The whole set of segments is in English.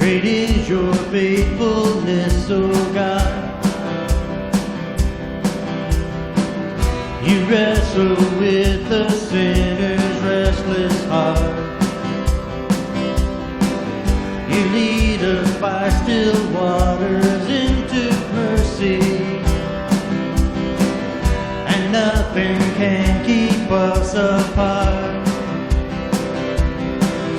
Great is your faithfulness, O God. You wrestle with the sinner's restless heart. You lead us by still waters into mercy, and nothing can keep us apart.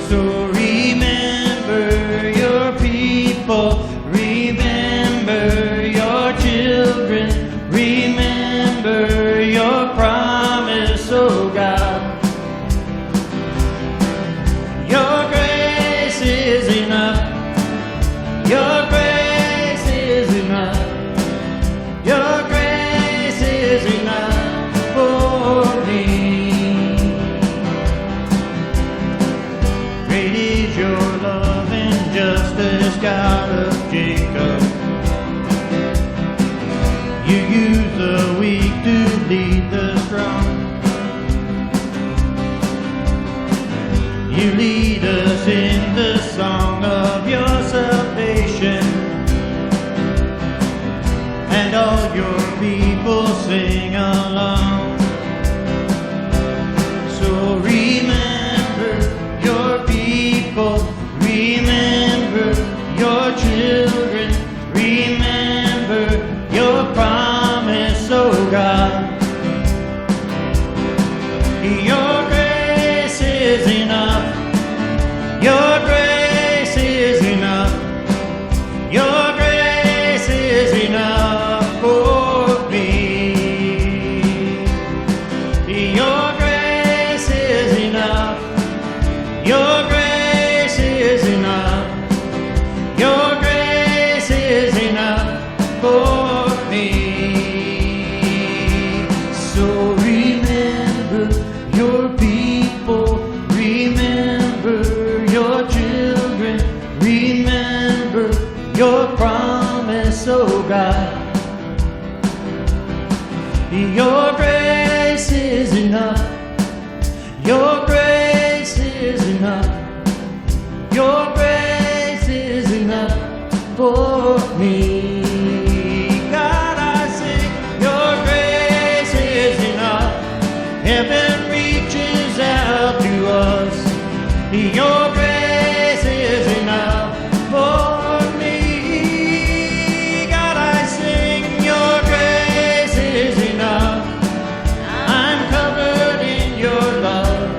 So remember your people, remember your children, remember your promise, oh God. Your grace is enough. Your grace is enough. Your grace is enough for me. Great is your love and justice, God of Jacob. You use the weak to lead the strong. You lead us in the song of your salvation, and all your people sing along. So remember your people, remember your children, remember your promise, oh God. Your grace is enough. Your grace is enough. Your grace is enough for me. Your grace is enough. Your grace is enough. Your grace is enough for me. So remember your people, remember your children, remember your promise, oh God. Your grace is enough. Your grace is enough. Your grace is enough for me. God, I sing, your grace is enough. Heaven reaches out to us. Your grace is enough for me. God, I sing, your grace is enough. I'm covered in your love.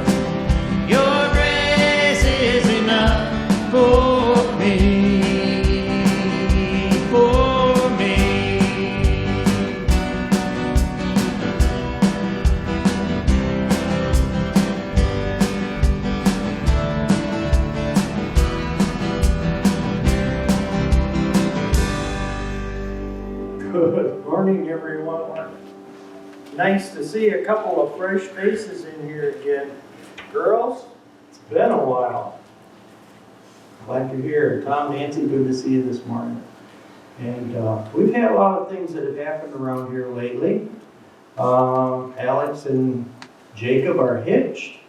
Your grace is enough for me. For me. Good morning, everyone. Nice to see a couple of fresh faces in here again. Girls, it's been a while. Glad you're here. Tom, Nancy, good to see you this morning. And we've had a lot of things that have happened around here lately. Alex and Jacob are hitched.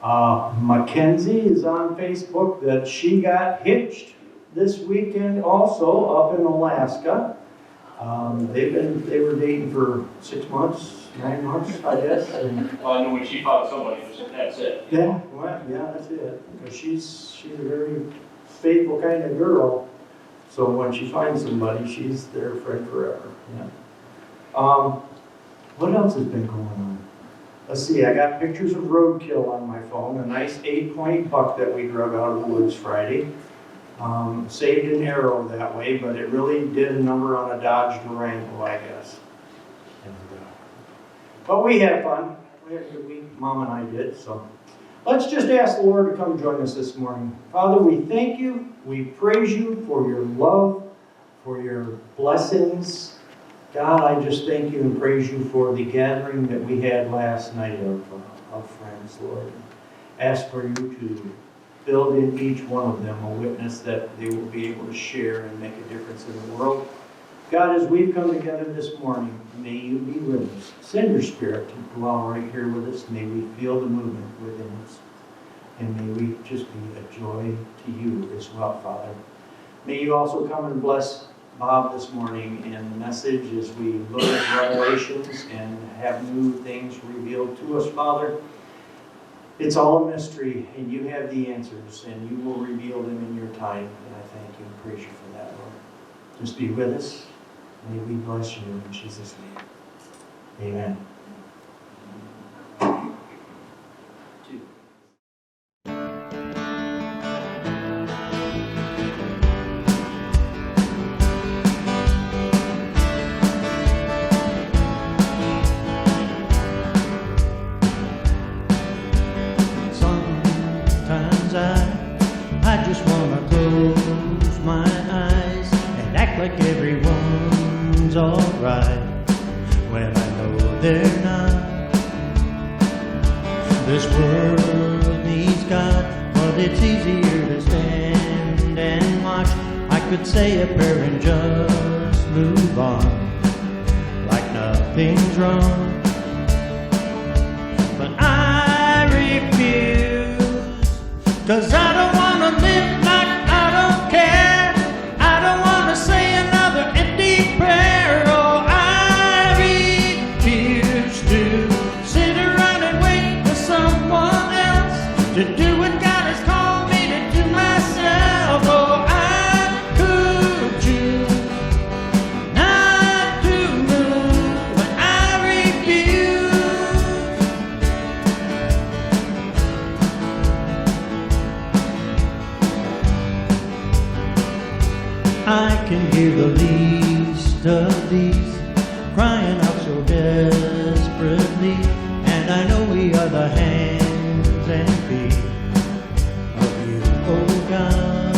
Mackenzie is on Facebook that she got hitched this weekend also up in Alaska. They were dating for 6 months, 9 months, I guess. And Well, I know when she found somebody, that's it. yeah, well, yeah, that's it. Because she's a very faithful kind of girl. So when she finds somebody, she's their friend forever. Yeah. What else has been going on? Let's see. I got pictures of roadkill on my phone. A nice 8-point buck that we drug out of the woods Friday. Saved an arrow that way, but it really did a number on a Dodge Durango, I guess. But we had fun. We had a good week. Mom and I did. So let's just ask the Lord to come join us this morning. Father, we thank you. We praise you for your love, for your blessings. God, I just thank you and praise you for the gathering that we had last night of friends, Lord. Ask for you to build in each one of them a witness that they will be able to share and make a difference in the world. God, as we've come together this morning, may you be with us. Send your Spirit to dwell right here with us. May we feel the movement within us. And may we just be a joy to you as well, Father. May you also come and bless Bob this morning and the message as we look at Revelations and have new things revealed to us, Father. It's all a mystery, and you have the answers, and you will reveal them in your time. And I thank you and praise you for that, Lord. Just be with us. May we bless you in Jesus' name. Amen. I just wanna close my eyes and act like everyone's alright when I know they're not. This world needs God, but it's easier to stand and watch. I could say a prayer and just move on like nothing's wrong, but I refuse, 'cause I don't wanna live like I don't care. I don't wanna say another empty prayer. Oh, I refuse to sit around and wait for someone else to do what God has called me to do myself. Oh, I could choose not to move, but I refuse. I can hear the least of these crying out so desperately, and I know we are the hands and feet of you, oh God.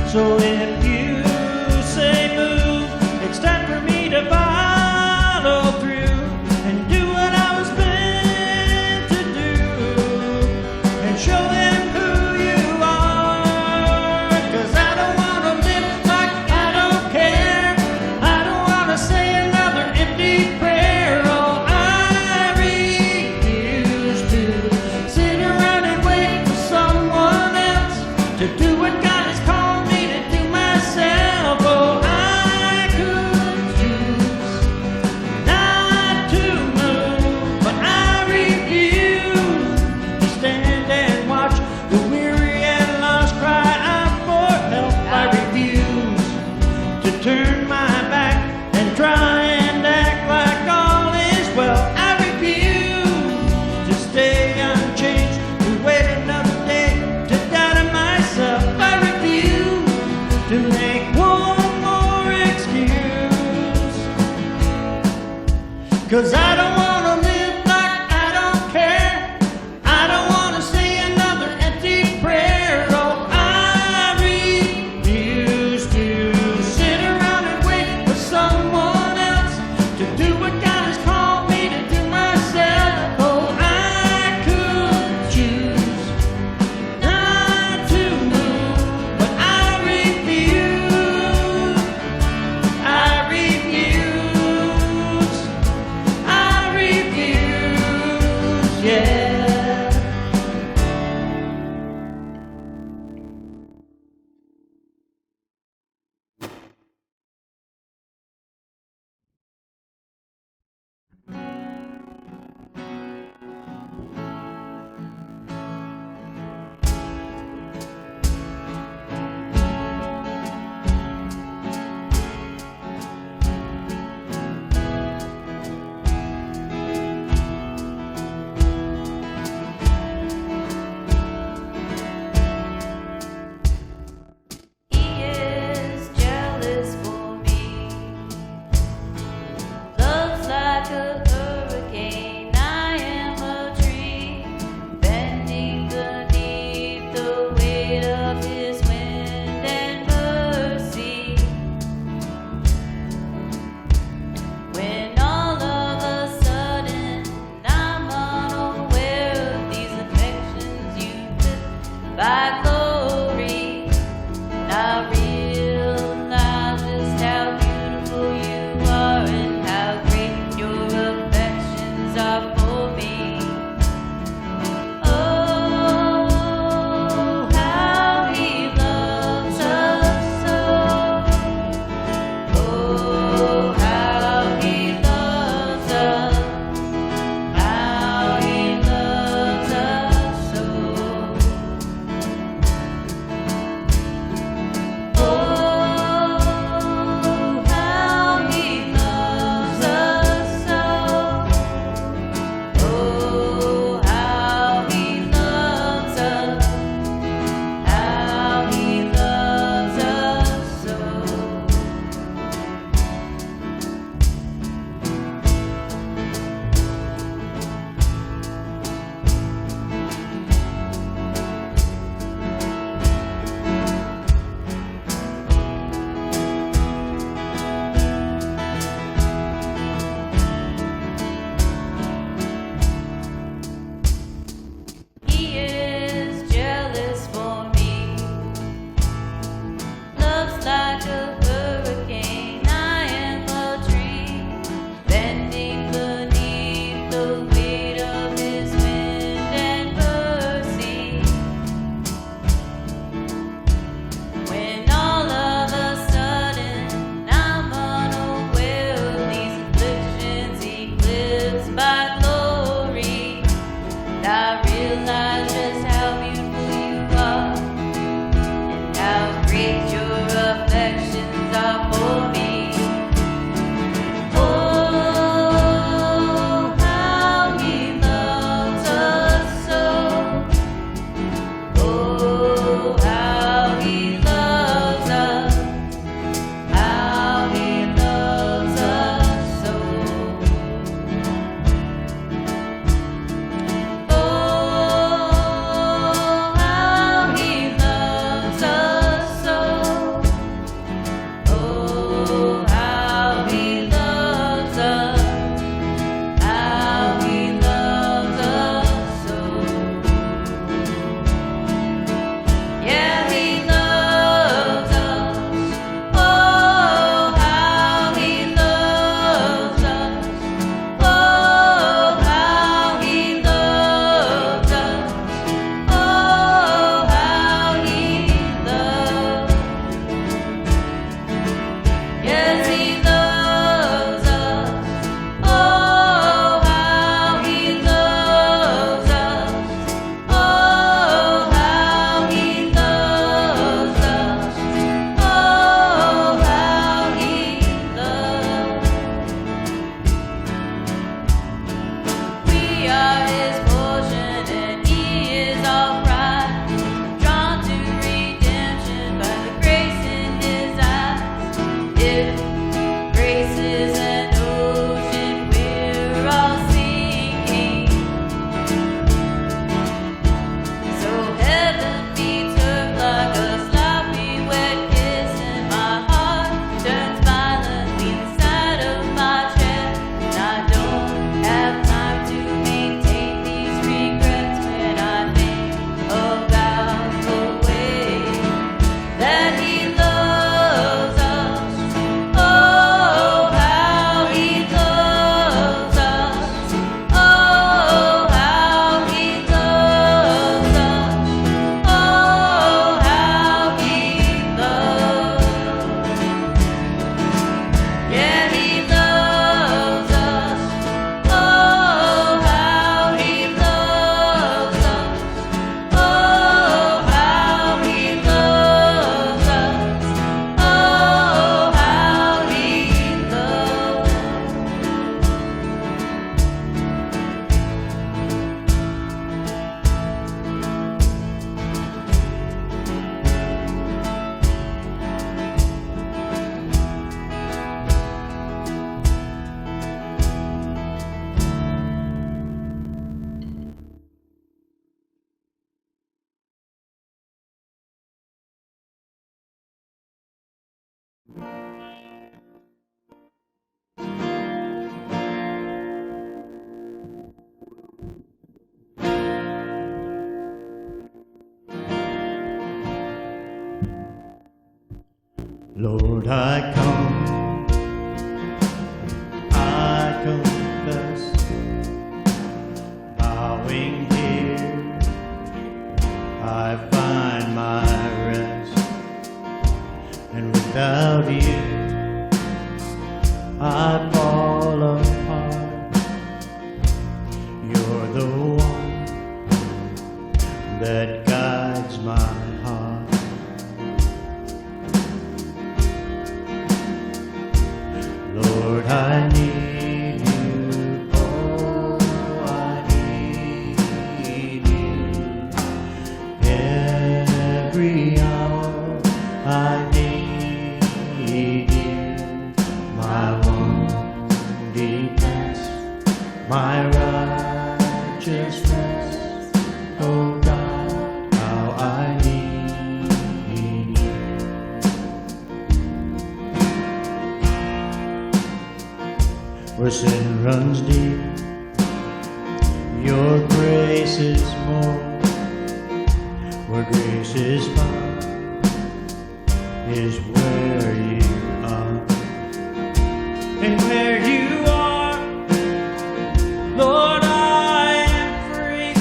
So if you say move, it's time for me to follow through and do what I was meant to do and show them who you are. 'Cause I don't wanna live like I don't care. I don't wanna say another empty prayer. Oh, I refuse to sit around and wait for someone else to do what God has called me to do myself. Oh, I could choose not to move, but I refuse to stand and watch the weary and lost cry out for help. I refuse to turn my back and try and act like all is well. I refuse to stay unchanged, to wait another day to die to myself. I refuse to make one more excuse, 'cause I don't wanna live like I don't care. I don't wanna say another empty prayer. Oh, I refuse to sit around and wait for someone else to do what God has called me to do myself. Oh, I could choose not to move, but I refuse. I refuse. I Lord, I come, I confess, bowing here, I find my rest, and without you, I fall apart. You're the one that guides my heart. Lord, I need you, oh, I need you. Every hour I need you, my one defense, my righteousness, oh God, how I need you. Where sin runs deep, your grace is more. Where grace is found is where you are. And where you are, Lord, I am free.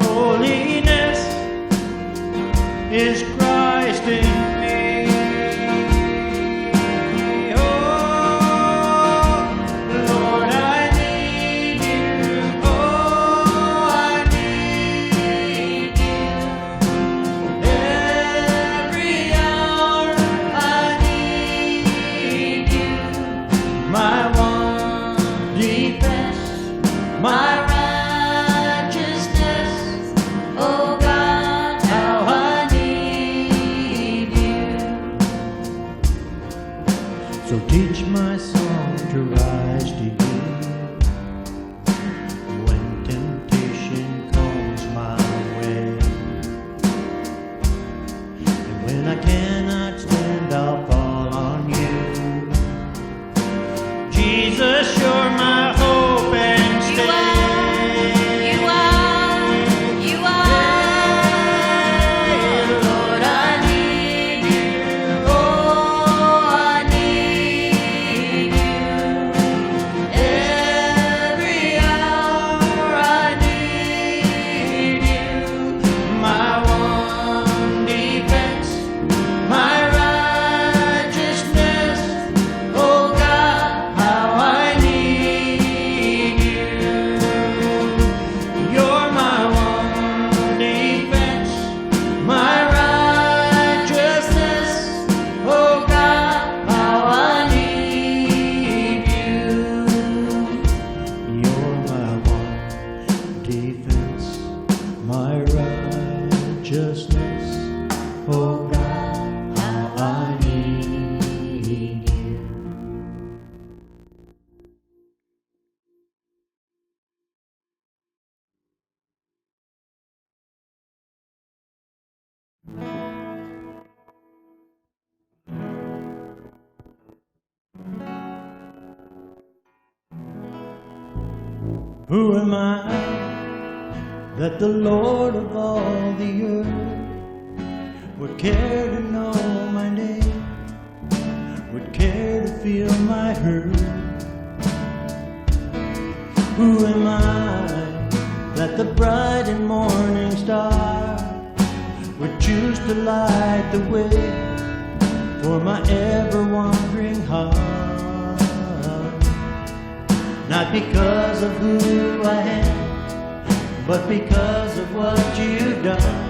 Holiness is Christ in me. My righteousness, oh God, how I need you. So teach my song to rise to you when temptation comes my way. And when I cannot stand, I'll fall on you. Jesus, you're my hope and stay. My righteousness, oh God, how I need you. Who am I that the Lord of all the earth would care to know my name, would care to feel my hurt? Who am I that the bright and morning star would choose to light the way for my ever-wandering heart? Not because of who I am, but because of what you've done.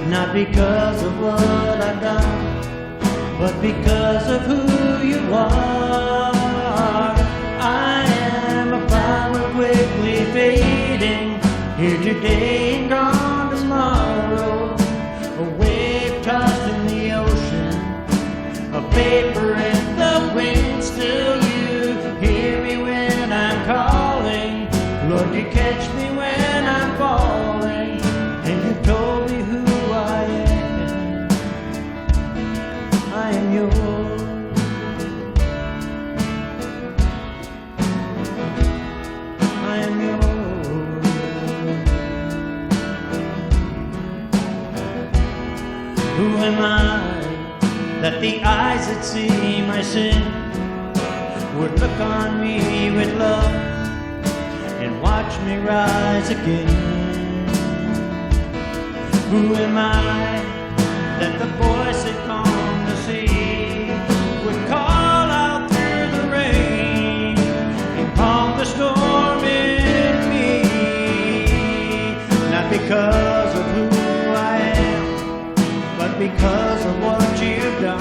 Not because of what I've done, but because of who you are. I am a flower quickly fading, here today and gone tomorrow. A wave tossed in the ocean, a vapor in the wind. Still you hear me when I'm calling. Lord, you catch me when I'm falling, and you told me who I am. I am yours. I am yours. Who am I that the eyes that see my sin would look on me with love and watch me rise again. Who am I that the voice that calmed the sea would call out through the rain and calm the storm in me? Not because of who I am, but because of what you've done.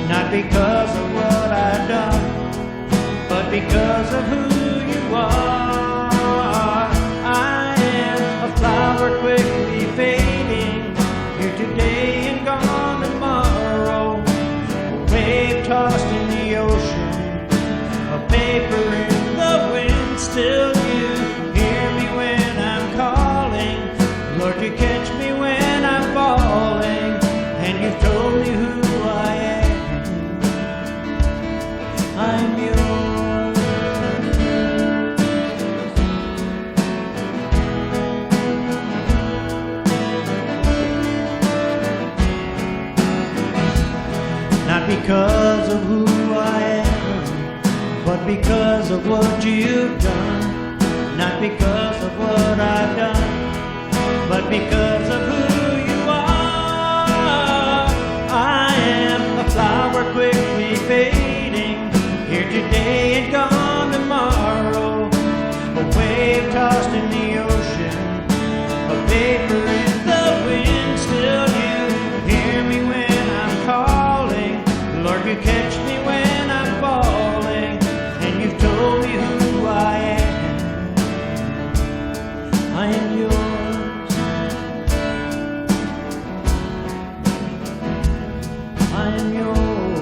Not because of what I've done, but because of who you are. I am a flower quickly fading, here today and gone tomorrow. A wave tossed in the ocean, a paper in the wind. Still you hear me when I'm calling. Lord, you catch me when I'm falling, and you've told me who I am. I'm yours. Not because of who I am, but because of what you've done. Not because of what I've done, but because of who you are. I am a flower quickly fading, here today and gone tomorrow. A wave tossed in the ocean, a vapor in the wind. Still you hear me when I'm calling. Lord, you catch me when I'm falling, and you've told me who I am. I am yours. I am yours.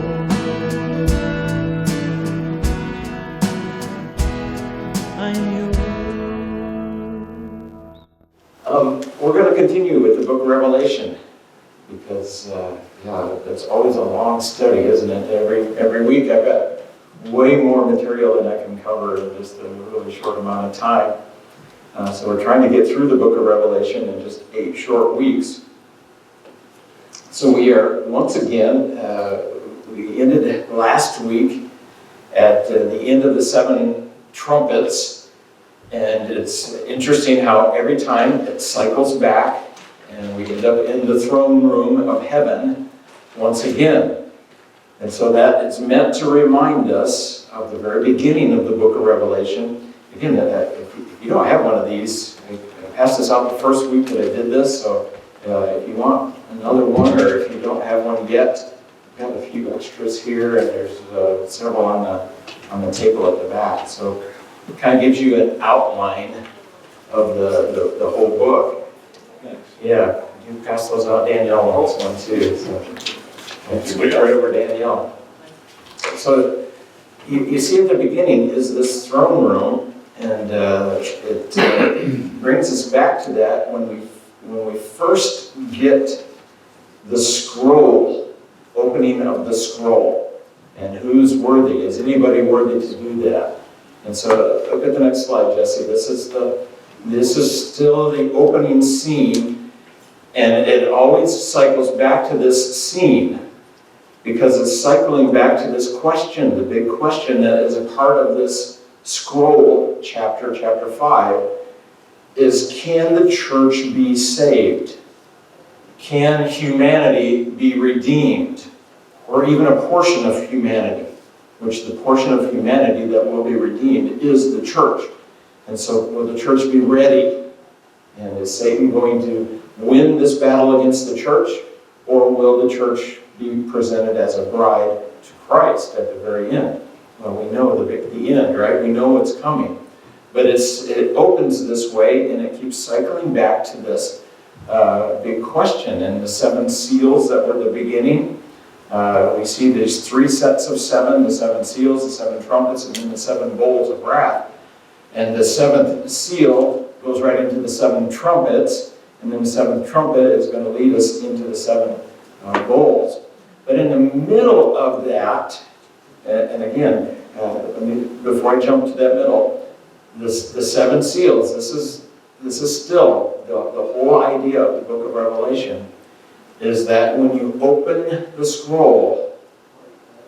I am yours. We're going to continue with the book of Revelation because, it's always a long study, isn't it? Every week I've got way more material than I can cover in just a really short amount of time. So we're trying to get through the book of Revelation in just 8 short weeks. So we are, once again, we ended last week at the end of the 7 trumpets. And it's interesting how every time it cycles back and we end up in the throne room of heaven once again. And so that is meant to remind us of the very beginning of the book of Revelation. Again, if you don't have one of these, I passed this out the first week that I did this, so if you want another one, or if you don't have one yet, I've got a few extras here, and there's several on the table at the back. So it kind of gives you an outline of the whole book. Thanks. Yeah, you pass those out. Danielle wants one too. So switch right over Danielle. So you see at the beginning is this throne room, and it brings us back to that when we first get the scroll, opening of the scroll, and who's worthy? Is anybody worthy to do that? And so look at the next slide, Jesse. This is still the opening scene, and it always cycles back to this scene because it's cycling back to this question, the big question that is a part of this scroll, chapter 5, is can the church be saved? Can humanity be redeemed? Or even a portion of humanity, which the portion of humanity that will be redeemed is the church. And so will the church be ready? And is Satan going to win this battle against the church? Or will the church be presented as a bride to Christ at the very end? Well, we know the end, right? We know what's coming. But it opens this way, and it keeps cycling back to this big question. And the 7 seals that were the beginning, we see these 3 sets of 7, the 7 seals, the 7 trumpets, and then the 7 bowls of wrath. And the 7th seal goes right into the 7 trumpets, and then the 7th trumpet is going to lead us into the 7 bowls. But in the middle of that, and again, before I jump to that middle, the 7 seals, this is still the whole idea of the book of Revelation. is that when you open the scroll,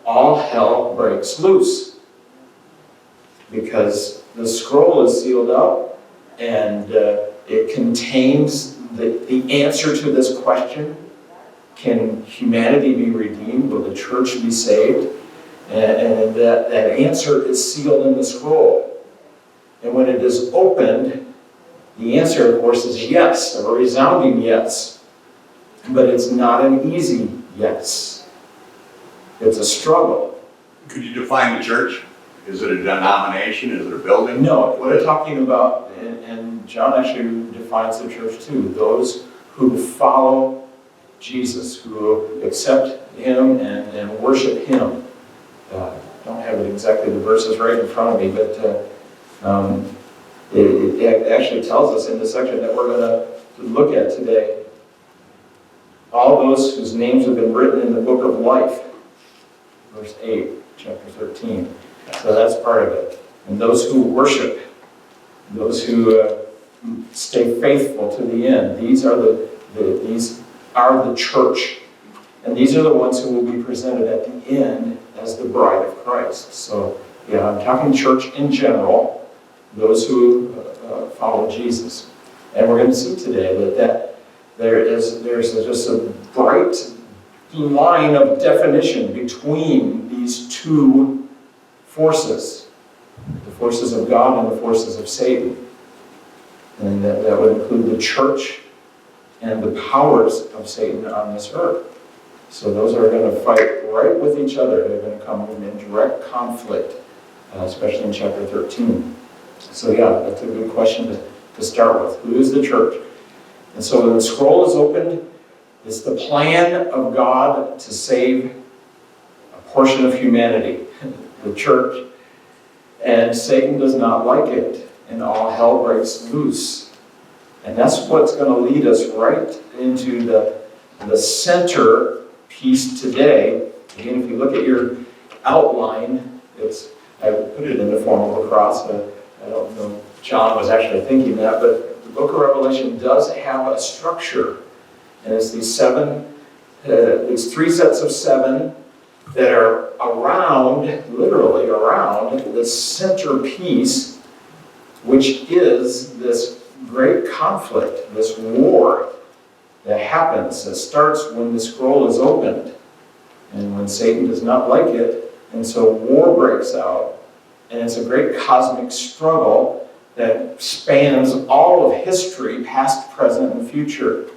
all hell breaks loose. Because the scroll is sealed up, and it contains the answer to this question: can humanity be redeemed? Will the church be saved? And that answer is sealed in the scroll. And when it is opened, the answer, of course, is yes, a resounding yes. But it's not an easy yes. It's a struggle. Could you define the church? Is it a denomination? Is it a building? No, we're talking about, and John actually defines the church too, those who follow Jesus, who accept him and worship him. I don't have it exactly, the verses right in front of me, but it actually tells us in the section that we're going to look at today, all those whose names have been written in the book of life. Verse 8, chapter 13. So that's part of it. And those who worship, those who stay faithful to the end, these are the church. And these are the ones who will be presented at the end as the bride of Christ. So, yeah, I'm talking church in general, those who follow Jesus. And we're going to see today that there's just a bright line of definition between these two forces, the forces of God and the forces of Satan. And that would include the church and the powers of Satan on this earth. So those are going to fight right with each other. They're going to come in direct conflict, especially in chapter 13. So yeah, that's a good question to start with. Who is the church? And so when the scroll is opened, it's the plan of God to save a portion of humanity, the church. And Satan does not like it, and all hell breaks loose. And that's what's going to lead us right into the center piece today. Again, if you look at your outline, I put it in the form of a cross. I don't know if John was actually thinking that, but the book of Revelation does have a structure. And it's these three sets of seven that are around, literally around, the centerpiece, which is this great conflict, this war that happens, that starts when the scroll is opened and when Satan does not like it, and so war breaks out, and it's a great cosmic struggle that spans all of history, past, present, and future.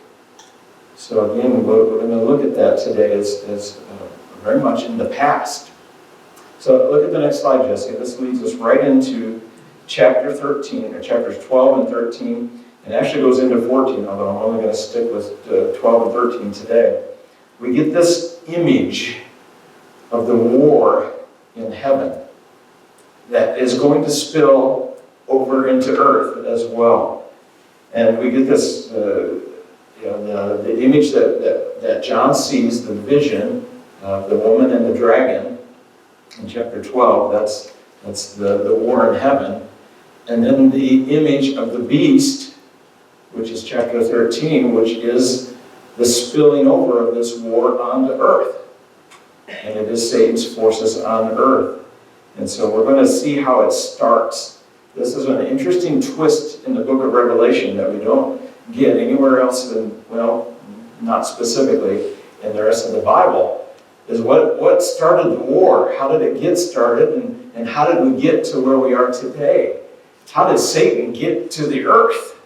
So again, we're going to look at that today as very much in the past. So look at the next slide, Jesse. This leads us right into chapter 13, or chapters 12 and 13. It actually goes into 14, although I'm only going to stick with 12 and 13 today. We get this image of the war in heaven that is going to spill over into earth as well. And we get this, the image that John sees, the vision of the woman and the dragon in chapter 12. That's the war in heaven. And then the image of the beast, which is chapter 13, which is the spilling over of this war onto earth. And it is Satan's forces on earth. And so we're going to see how it starts. This is an interesting twist in the book of Revelation that we don't get anywhere else in, well, not specifically in the rest of the Bible, is what started the war? How did it get started? And how did we get to where we are today? How did Satan get to the earth?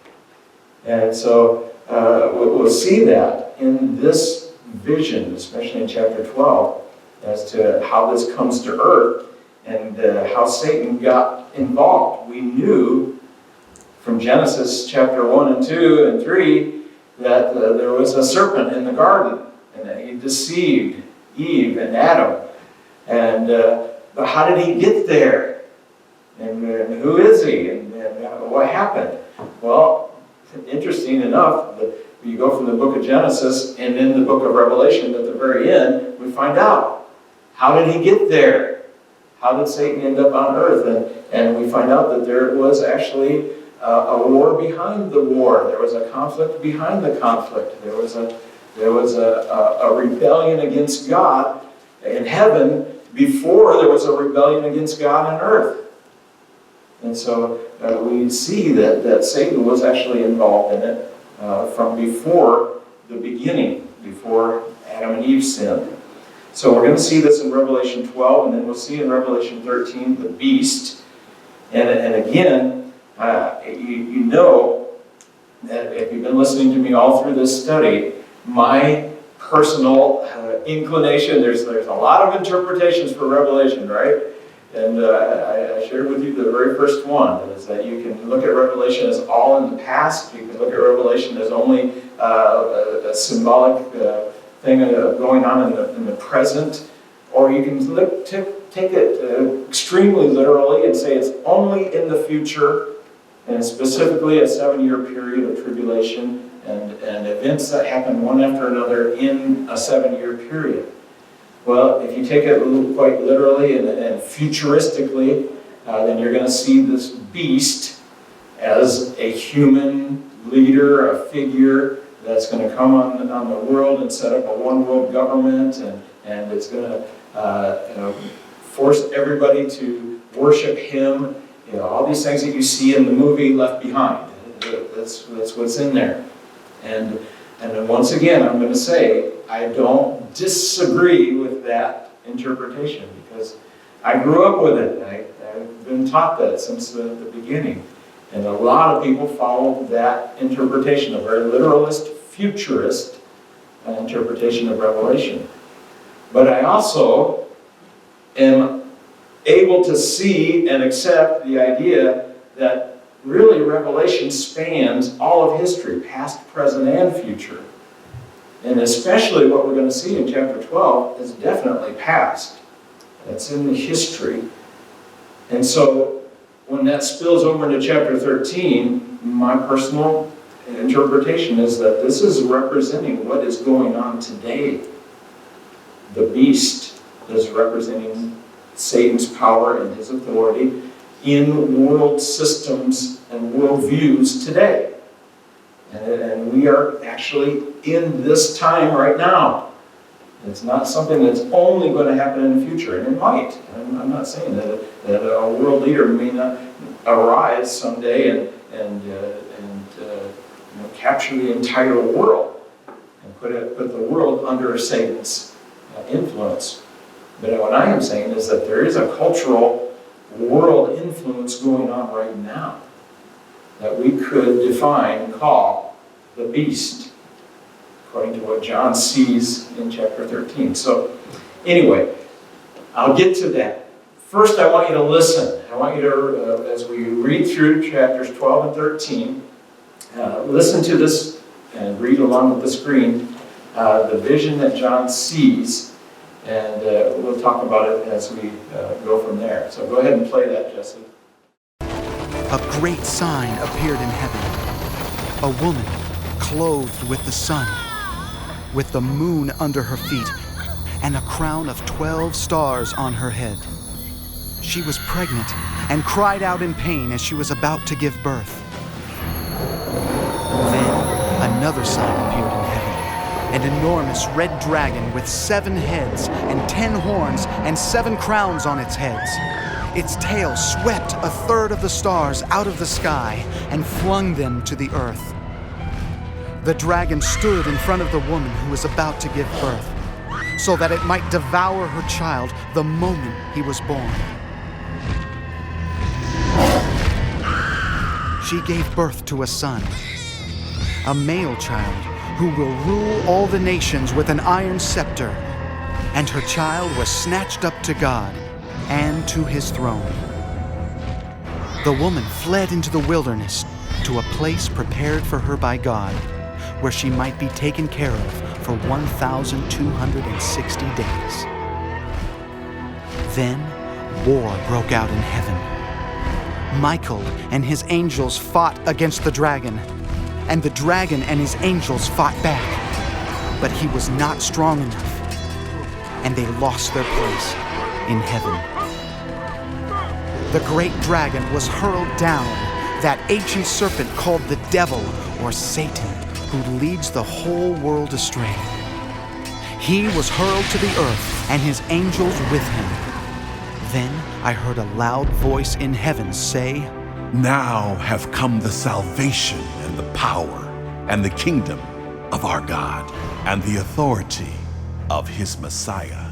And so we'll see that in this vision, especially in chapter 12, as to how this comes to earth and how Satan got involved. We knew from Genesis chapter 1 and 2 and 3 that there was a serpent in the garden and that he deceived Eve and Adam. And but how did he get there? And who is he? And what happened? Well, interesting enough, you go from the book of Genesis and in the book of Revelation at the very end, we find out. How did he get there? How did Satan end up on earth? And we find out that there was actually a war behind the war. There was a conflict behind the conflict. There was There was a rebellion against God in heaven before there was a rebellion against God on earth. And so we see that Satan was actually involved in it from before the beginning, before Adam and Eve sinned. So we're going to see this in Revelation 12, and then we'll see in Revelation 13 the beast. And again, you know that if you've been listening to me all through this study, my personal inclination, there's a lot of interpretations for Revelation, right? And I shared with you the very first one, is that you can look at Revelation as all in the past. You can look at Revelation as only a symbolic thing going on in the present. Or you can take it extremely literally and say it's only in the future, and specifically a 7-year period of tribulation and events that happen one after another in a 7-year period. Well, if you take it quite literally and futuristically, then you're going to see this beast as a human leader, a figure that's going to come on the world and set up a one-world government, and it's going to force everybody to worship him. All these things that you see in the movie Left Behind. That's what's in there. And then once again, I'm going to say, I don't disagree with that interpretation, because I grew up with it. I've been taught that since the beginning. And a lot of people follow that interpretation, a very literalist, futurist interpretation of Revelation. But I also am able to see and accept the idea that really Revelation spans all of history, past, present, and future. And especially what we're going to see in chapter 12 is definitely past. That's in the history. And so when that spills over into chapter 13, my personal interpretation is that this is representing what is going on today. The beast is representing Satan's power and his authority in world systems and world views today. And we are actually in this time right now. It's not something that's only going to happen in the future, and it might. I'm not saying that a world leader may not arise someday and capture the entire world and put the world under Satan's influence. But what I am saying is that there is a cultural world influence going on right now that we could define and call the beast, according to what John sees in chapter 13. So anyway, I'll get to that. First, I want you to listen. I want you to, as we read through chapters 12 and 13, listen to this and read along with the screen, the vision that John sees. And we'll talk about it as we go from there. So go ahead and play that, Jesse. A great sign appeared in heaven. A woman clothed with the sun, with the moon under her feet, and a crown of 12 stars on her head. She was pregnant and cried out in pain as she was about to give birth. Then another sign appeared in heaven. An enormous red dragon with 7 heads and 10 horns and 7 crowns on its heads. Its tail swept a third of the stars out of the sky and flung them to the earth. The dragon stood in front of the woman who was about to give birth, so that it might devour her child the moment he was born. She gave birth to a son, a male child, who will rule all the nations with an iron scepter, and her child was snatched up to God and to his throne. The woman fled into the wilderness to a place prepared for her by God, where she might be taken care of for 1,260 days. Then war broke out in heaven. Michael and his angels fought against the dragon, and the dragon and his angels fought back, but he was not strong enough, and they lost their place in heaven. The great dragon was hurled down, that ancient serpent called the devil or Satan, who leads the whole world astray. He was hurled to the earth, and his angels with him. Then I heard a loud voice in heaven say, Now have come the salvation and the power and the kingdom of our God and the authority of his Messiah.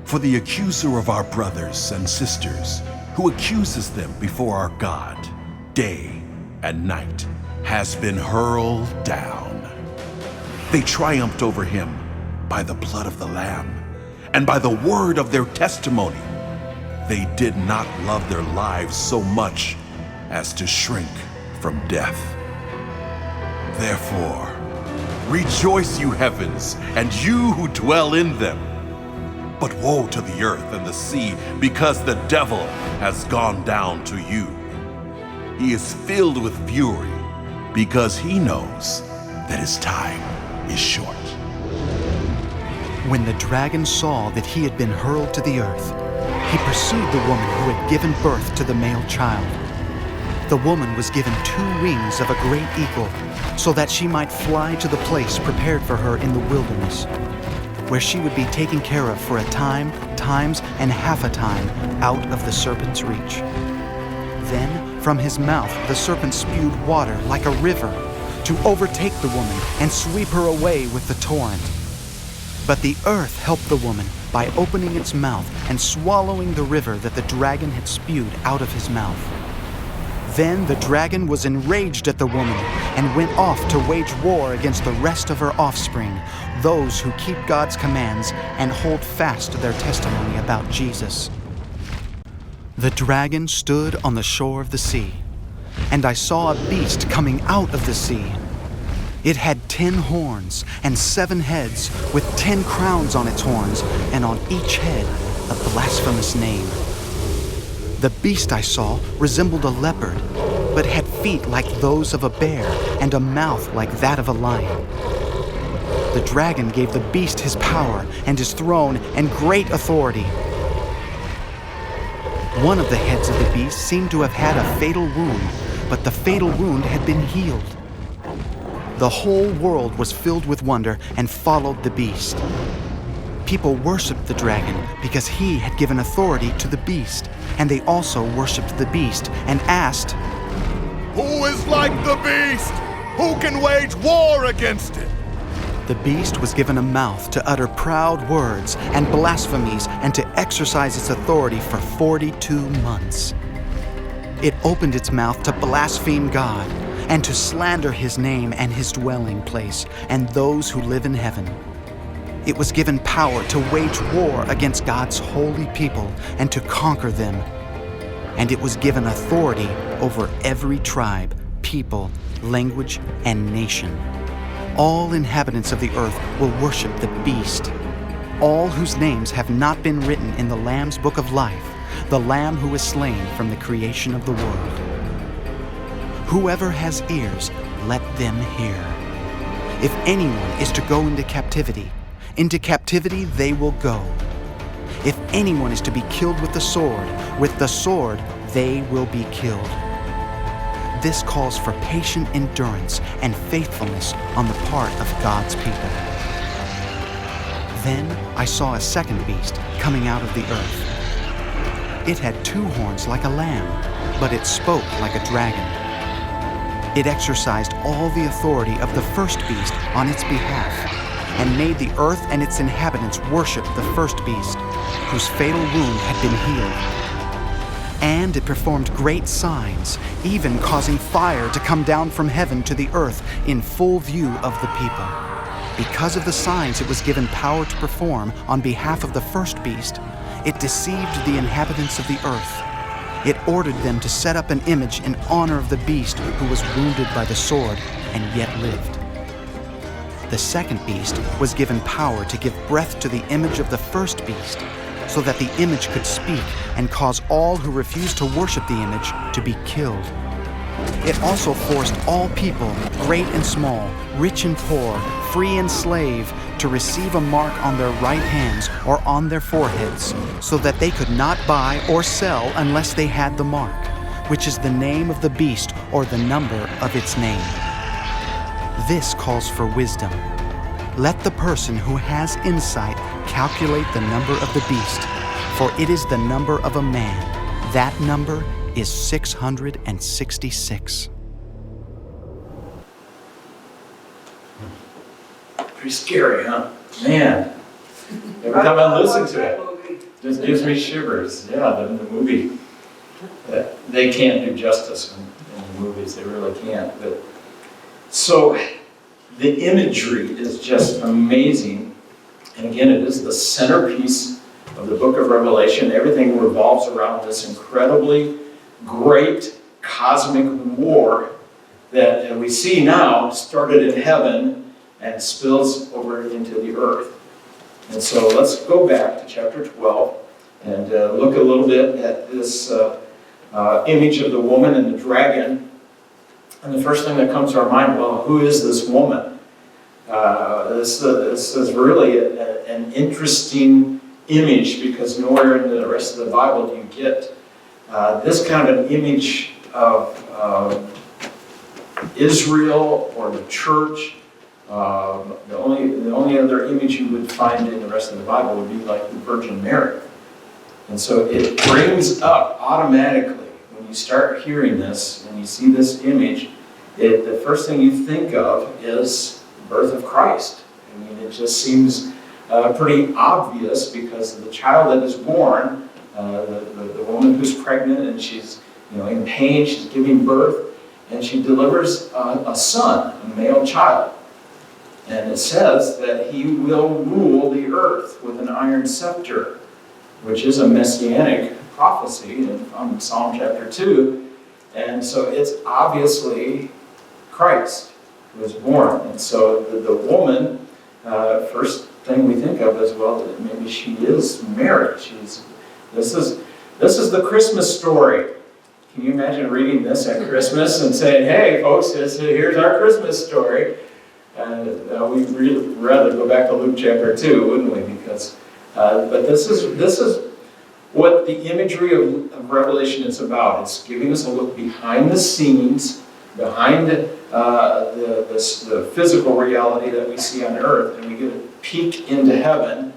For the accuser of our brothers and sisters, who accuses them before our God day and night, has been hurled down. They triumphed over him by the blood of the Lamb and by the word of their testimony. They did not love their lives so much as to shrink from death. Therefore, rejoice, you heavens, and you who dwell in them. But woe to the earth and the sea, because the devil has gone down to you. He is filled with fury, because he knows that his time is short. When the dragon saw that he had been hurled to the earth, he pursued the woman who had given birth to the male child. The woman was given 2 wings of a great eagle, so that she might fly to the place prepared for her in the wilderness, where she would be taken care of for a time, times, and half a time out of the serpent's reach. Then from his mouth the serpent spewed water like a river to overtake the woman and sweep her away with the torrent. But the earth helped the woman by opening its mouth and swallowing the river that the dragon had spewed out of his mouth. Then the dragon was enraged at the woman and went off to wage war against the rest of her offspring, those who keep God's commands and hold fast to their testimony about Jesus. The dragon stood on the shore of the sea, and I saw a beast coming out of the sea. It had 10 horns and 7 heads, with 10 crowns on its horns, and on each head a blasphemous name. The beast I saw resembled a leopard, but had feet like those of a bear and a mouth like that of a lion. The dragon gave the beast his power and his throne and great authority. One of the heads of the beast seemed to have had a fatal wound, but the fatal wound had been healed. The whole world was filled with wonder and followed the beast. People worshipped the dragon because he had given authority to the beast, and they also worshipped the beast and asked, Who is like the beast? Who can wage war against it? The beast was given a mouth to utter proud words and blasphemies and to exercise its authority for 42 months. It opened its mouth to blaspheme God and to slander his name and his dwelling place and those who live in heaven. It was given power to wage war against God's holy people and to conquer them. And it was given authority over every tribe, people, language, and nation. All inhabitants of the earth will worship the beast, all whose names have not been written in the Lamb's book of life, the Lamb who was slain from the creation of the world. Whoever has ears, let them hear. If anyone is to go into captivity they will go. If anyone is to be killed with the sword they will be killed. This calls for patient endurance and faithfulness on the part of God's people. Then I saw a second beast coming out of the earth. It had 2 horns like a lamb, but it spoke like a dragon. It exercised all the authority of the first beast on its behalf, and made the earth and its inhabitants worship the first beast, whose fatal wound had been healed. And it performed great signs, even causing fire to come down from heaven to the earth in full view of the people. Because of the signs it was given power to perform on behalf of the first beast, it deceived the inhabitants of the earth. It ordered them to set up an image in honor of the beast who was wounded by the sword and yet lived. The second beast was given power to give breath to the image of the first beast, so that the image could speak and cause all who refused to worship the image to be killed. It also forced all people, great and small, rich and poor, free and slave, to receive a mark on their right hands or on their foreheads, so that they could not buy or sell unless they had the mark, which is the name of the beast or the number of its name. This calls for wisdom. Let the person who has insight calculate the number of the beast, for it is the number of a man. That number is 666. Pretty scary, huh? Man. Every time I listen to it, it just gives me shivers. Yeah, the movie. They can't do justice in the movies. They really can't. But so the imagery is just amazing. And again, it is the centerpiece of the book of Revelation. Everything revolves around this incredibly great cosmic war that we see now started in heaven and spills over into the earth. And so let's go back to chapter 12 and look a little bit at this image of the woman and the dragon. And the first thing that comes to our mind, well, who is this woman? This is really an interesting image, because nowhere in the rest of the Bible do you get this kind of image of Israel or the church. The only other image you would find in the rest of the Bible would be like the Virgin Mary. And so it brings up automatically, when you start hearing this and you see this image, the first thing you think of is the birth of Christ. I mean, it just seems pretty obvious, because the child that is born, the woman who's pregnant and she's in pain, she's giving birth, and she delivers a son, a male child. And it says that he will rule the earth with an iron scepter, which is a messianic prophecy from Psalm chapter 2. And so it's obviously Christ who was born. And so the woman, first thing we think of is, well, maybe she is Mary. This is the Christmas story. Can you imagine reading this at Christmas and saying, hey, folks, here's our Christmas story? And we'd really rather go back to Luke chapter 2, wouldn't we? Because, but this is what the imagery of Revelation is about. It's giving us a look behind the scenes, behind the physical reality that we see on earth, and we get a peek into heaven,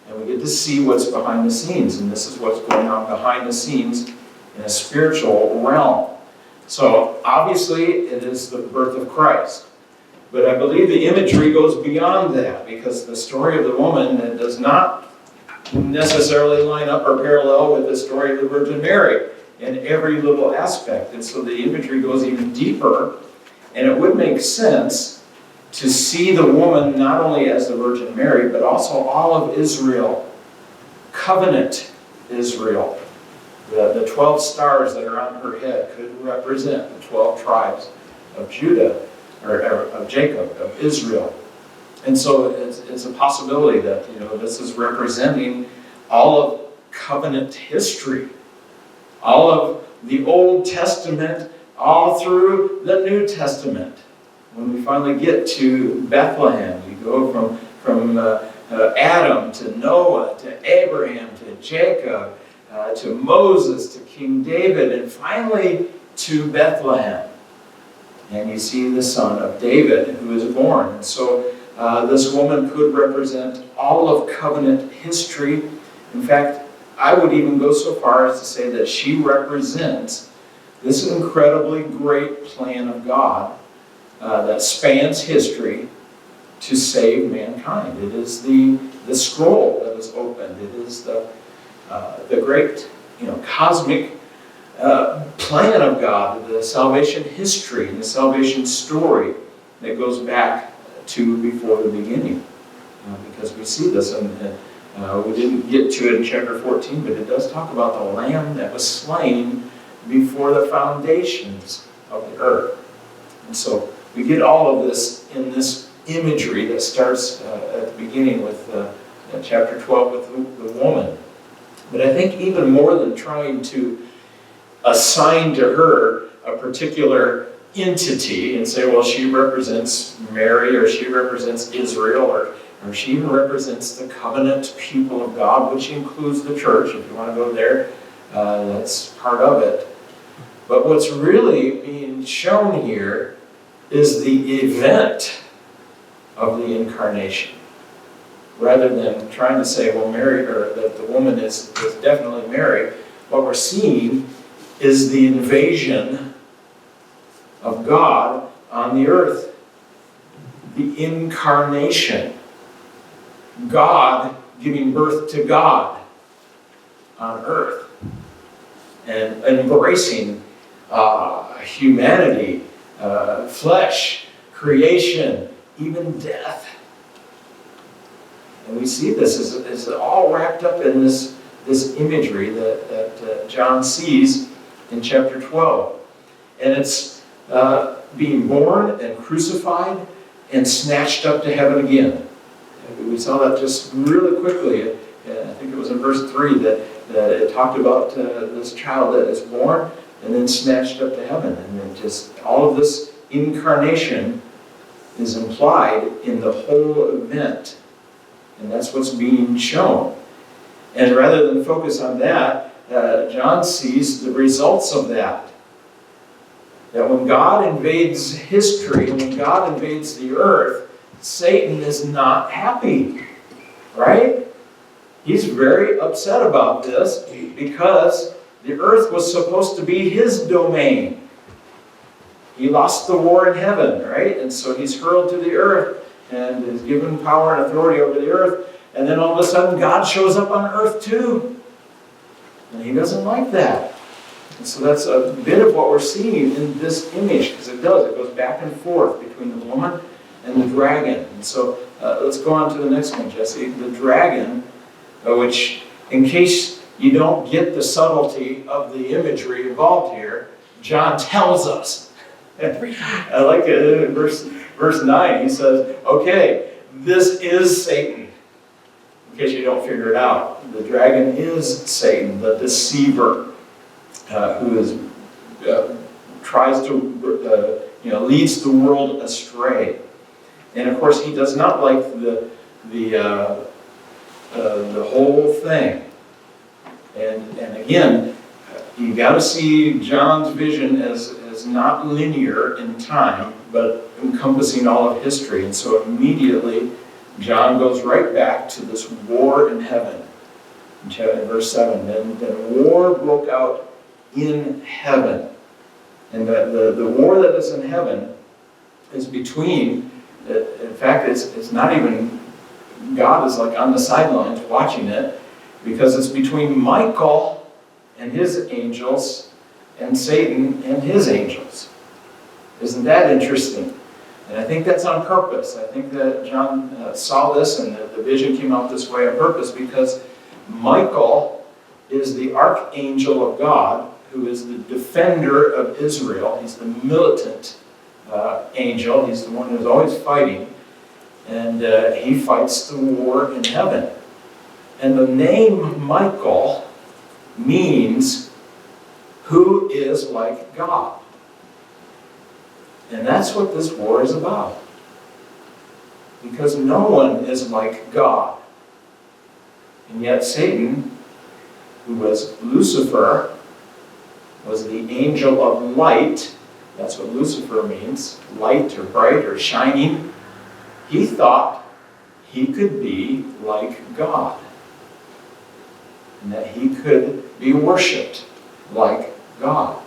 and we get to see what's behind the scenes. And this is what's going on behind the scenes in a spiritual realm. So obviously it is the birth of Christ. But I believe the imagery goes beyond that, because the story of the woman does not necessarily line up or parallel with the story of the Virgin Mary in every little aspect. And so the imagery goes even deeper, and it would make sense to see the woman not only as the Virgin Mary, but also all of Israel, covenant Israel. The 12 stars that are on her head could represent the 12 tribes of Judah, or of Jacob, of Israel. And so it's a possibility that this is representing all of covenant history, all of the Old Testament, all through the New Testament. When we finally get to Bethlehem, we go from Adam to Noah to Abraham to Jacob to Moses to King David, and finally to Bethlehem. And you see the son of David who is born. And so this woman could represent all of covenant history. In fact, I would even go so far as to say that she represents this incredibly great plan of God that spans history to save mankind. It is the scroll that is opened. It is the great cosmic plan of God, the salvation history, the salvation story that goes back to before the beginning. Because we see this, and we didn't get to it in chapter 14, but it does talk about the Lamb that was slain before the foundations of the earth. And so we get all of this in this imagery that starts at the beginning with chapter 12 with the woman. But I think even more than trying to assign to her a particular entity and say, well, she represents Mary, or she represents Israel, or she even represents the covenant people of God, which includes the church. If you want to go there, that's part of it. But what's really being shown here is the event of the incarnation. Rather than trying to say, well, Mary, or that the woman is definitely Mary, what we're seeing is the invasion of God on the earth. The incarnation. God giving birth to God on earth. And embracing humanity, flesh, creation, even death. And we see this as all wrapped up in this imagery that John sees in chapter 12. And it's being born and crucified and snatched up to heaven again. And we saw that just really quickly. I think it was in verse 3 that it talked about this child that is born and then snatched up to heaven. And then just all of this incarnation is implied in the whole event. And that's what's being shown. And rather than focus on that, John sees the results of that. That when God invades history, when God invades the earth, Satan is not happy. Right? He's very upset about this because the earth was supposed to be his domain. He lost the war in heaven, right? And so he's hurled to the earth and is given power and authority over the earth. And then all of a sudden God shows up on earth too. And he doesn't like that. And so that's a bit of what we're seeing in this image, because it goes back and forth between the woman and the dragon. And so let's go on to the next one, Jesse. The dragon, which, in case you don't get the subtlety of the imagery involved here, John tells us. I like it in verse 9. He says, okay, this is Satan. In case you don't figure it out, the dragon is Satan, the deceiver, who is tries to leads the world astray. And of course, he does not like the whole thing. And again, you got to see John's vision as not linear in time, but encompassing all of history. And so immediately, John goes right back to this war in heaven. In verse 7, then war broke out in heaven. And the war that is in heaven is between, in fact, it's not even, God is like on the sidelines watching it, because it's between Michael and his angels and Satan and his angels. Isn't that interesting? And I think that's on purpose. I think that John saw this and the vision came out this way on purpose, because Michael is the archangel of God, who is the defender of Israel. He's the militant angel. He's the one who's always fighting. And he fights the war in heaven. And the name Michael means who is like God. And that's what this war is about. Because no one is like God. And yet Satan, who was Lucifer, was the angel of light. That's what Lucifer means. Light or bright or shining. He thought he could be like God. And that he could be worshipped like God.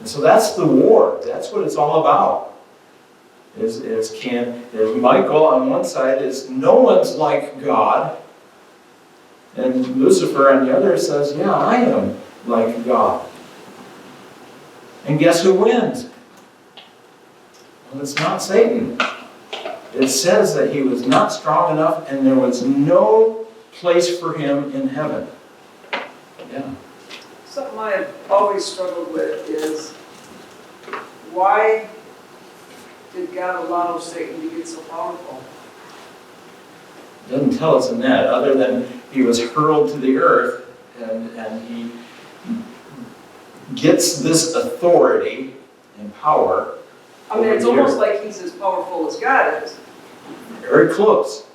And so that's the war. That's what it's all about. Is Michael on one side is no one's like God. And Lucifer on the other says, yeah, I am like God. And guess who wins? Well, it's not Satan. It says that he was not strong enough and there was no place for him in heaven. Yeah. Something I've always struggled with is, why did God allow Satan to get so powerful? It doesn't tell us in that, other than he was hurled to the earth and he gets this authority and power. I mean, it's almost like he's as powerful as God is. Very close.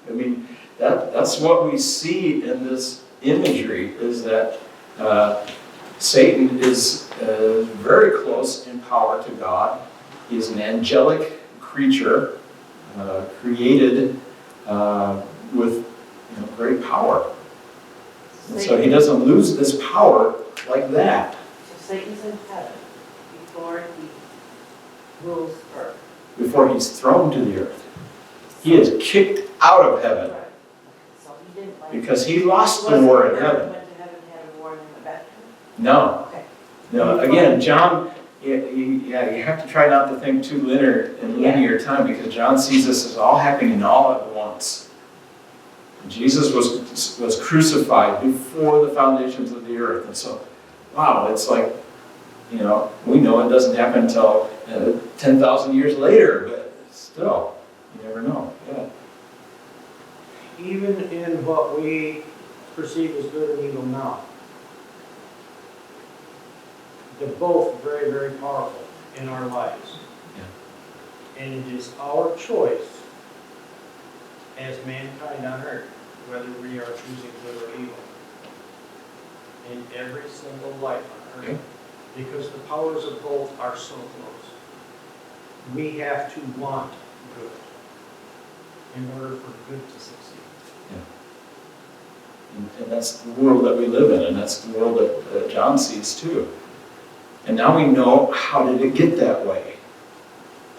I mean, that's what we see in this imagery, is that Satan is very close in power to God, He is an angelic creature, created with great power. And so he doesn't lose this power like that. So Satan's in heaven before he rules earth. Before he's thrown to the earth. He is kicked out of heaven Right. So he didn't like. because he lost the war in He heaven. went to heaven, had a war, and then went back to heaven. No. Okay. No, again, John, you have to try not to think too linear time, because John sees this as all happening all at once. Jesus was crucified before the foundations of the earth, and so, wow, it's like, we know it doesn't happen until 10,000 years later, but still, you never know. Yeah. Even in what we perceive as good and evil now, they're both very, very powerful in our lives. Yeah. And it is our choice as mankind on earth whether we are choosing good or evil in every single life on earth. Okay. Because the powers of both are so close. We have to want good in order for good to succeed. And that's the world that we live in, and that's the world that John sees too. And now we know, how did it get that way?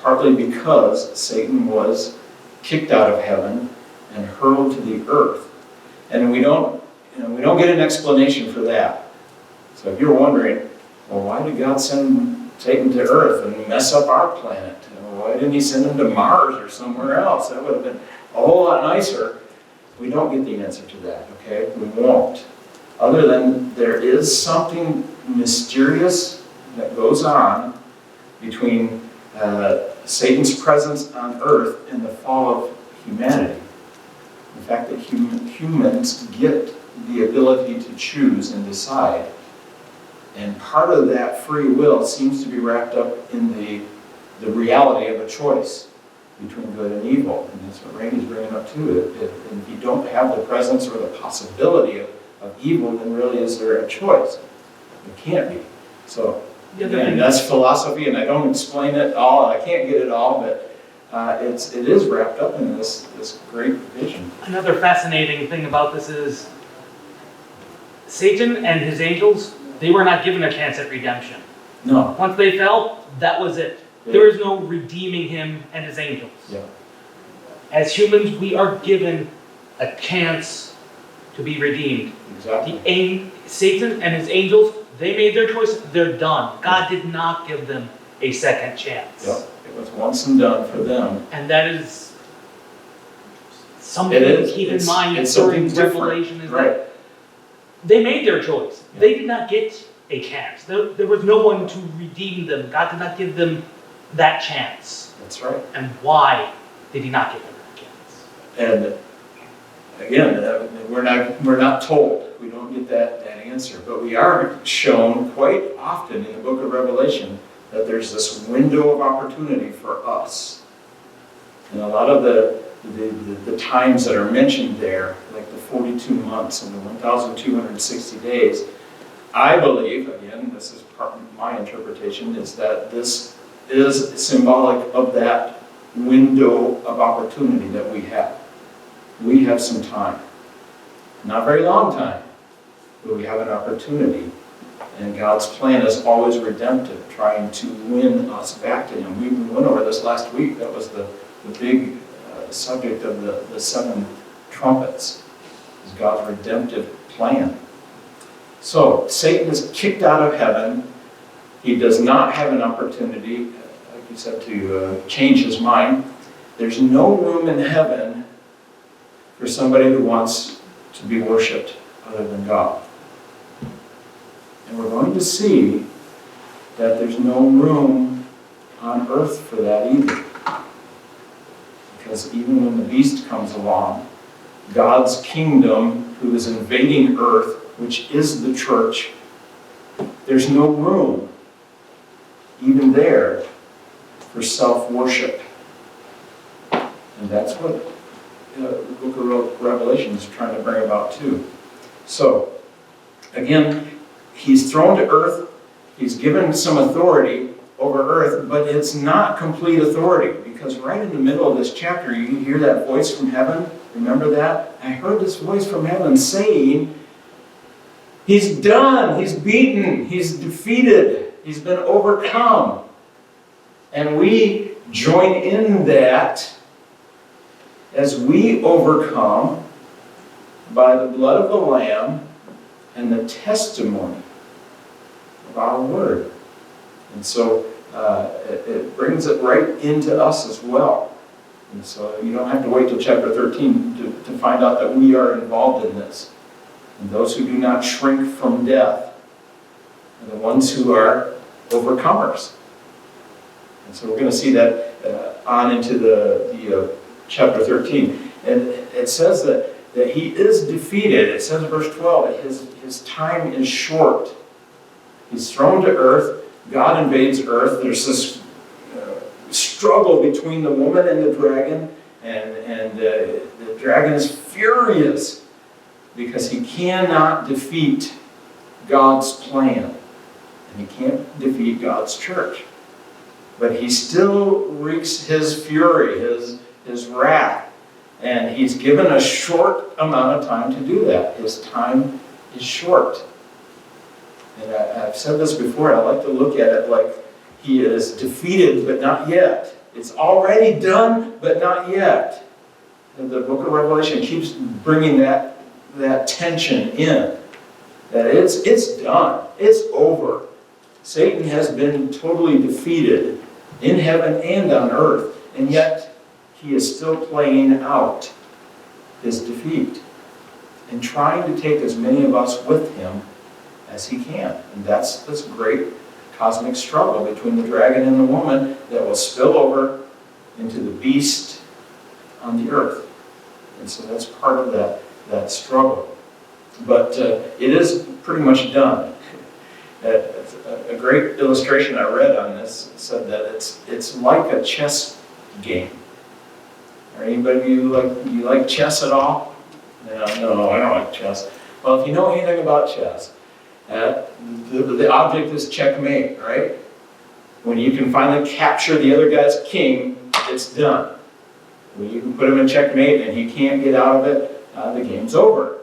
Partly because Satan was kicked out of heaven and hurled to the earth. And we don't get an explanation for that. So if you're wondering, well, why did God send Satan to earth and mess up our planet? Why didn't he send him to Mars or somewhere else? That would have been a whole lot nicer. We don't get the answer to that, okay? We won't. Other than there is something mysterious that goes on between Satan's presence on earth and the fall of humanity. The fact that humans get the ability to choose and decide. And part of that free will seems to be wrapped up in the reality of a choice between good and evil. And that's what Randy's bringing up too. If you don't have the presence or the possibility of evil, then really is there a choice? It can't be. So, again, that's philosophy, and I don't explain it all. I can't get it all, but it is wrapped up in this great vision. Another fascinating thing about this is Satan and his angels, they were not given a chance at redemption. No. Once they fell, that was it. There is no redeeming him and his angels. Yeah. As humans, we are given a chance to be redeemed. Exactly. Satan and his angels, they made their choice, they're done. God did not give them a second chance. Yeah. It was once and done for them. And that is something to keep in mind during Revelation, is that they made their choice. Yeah. They did not get a chance. There was no one to redeem them. God did not give them that chance. That's right. And why did he not give them that chance? And again, we're not told. We don't get that answer. But we are shown quite often in the book of Revelation that there's this window of opportunity for us. And a lot of the times that are mentioned there, like the 42 months and the 1,260 days, I believe, again, this is part of my interpretation, is that this is symbolic of that window of opportunity that we have. We have some time. Not very long time, but we have an opportunity. And God's plan is always redemptive, trying to win us back to Him. We went over this last week. That was the big subject of the 7 trumpets, is God's redemptive plan. So, Satan is kicked out of heaven. He does not have an opportunity, like you said, to change his mind. There's no room in heaven for somebody who wants to be worshipped other than God. And we're going to see that there's no room on earth for that either. Because even when the beast comes along, God's kingdom, who is invading earth, which is the church, there's no room, even there, for self-worship. And that's what the book of Revelation is trying to bring about too. So, again, he's thrown to earth, he's given some authority, over earth, but it's not complete authority, because right in the middle of this chapter, you hear that voice from heaven. Remember that? I heard this voice from heaven saying, he's done, he's beaten, he's defeated, he's been overcome. And we join in that as we overcome by the blood of the Lamb and the testimony of our word. And so it brings it right into us as well. And so you don't have to wait till chapter 13 to find out that we are involved in this. And those who do not shrink from death are the ones who are overcomers. And so we're going to see that on into the chapter 13. And it says that he is defeated. It says in verse 12 that his time is short. He's thrown to earth. God invades earth. There's this struggle between the woman and the dragon. And the dragon is furious because he cannot defeat God's plan. And he can't defeat God's church. But he still wreaks his fury, his wrath. And he's given a short amount of time to do that. His time is short. And I've said this before, I like to look at it like he is defeated, but not yet. It's already done, but not yet. And the book of Revelation keeps bringing that tension in. That it's done. It's over. Satan has been totally defeated in heaven and on earth. And yet, he is still playing out his defeat and trying to take as many of us with him as he can. And that's this great cosmic struggle between the dragon and the woman that will spill over into the beast on the earth. And so that's part of that struggle. But it is pretty much done. A great illustration I read on this said that it's like a chess game. Are anybody of you like chess at all? No, I don't like chess. Well, if you know anything about chess, the object is checkmate, right? When you can finally capture the other guy's king, it's done. When you can put him in checkmate and he can't get out of it, the game's over.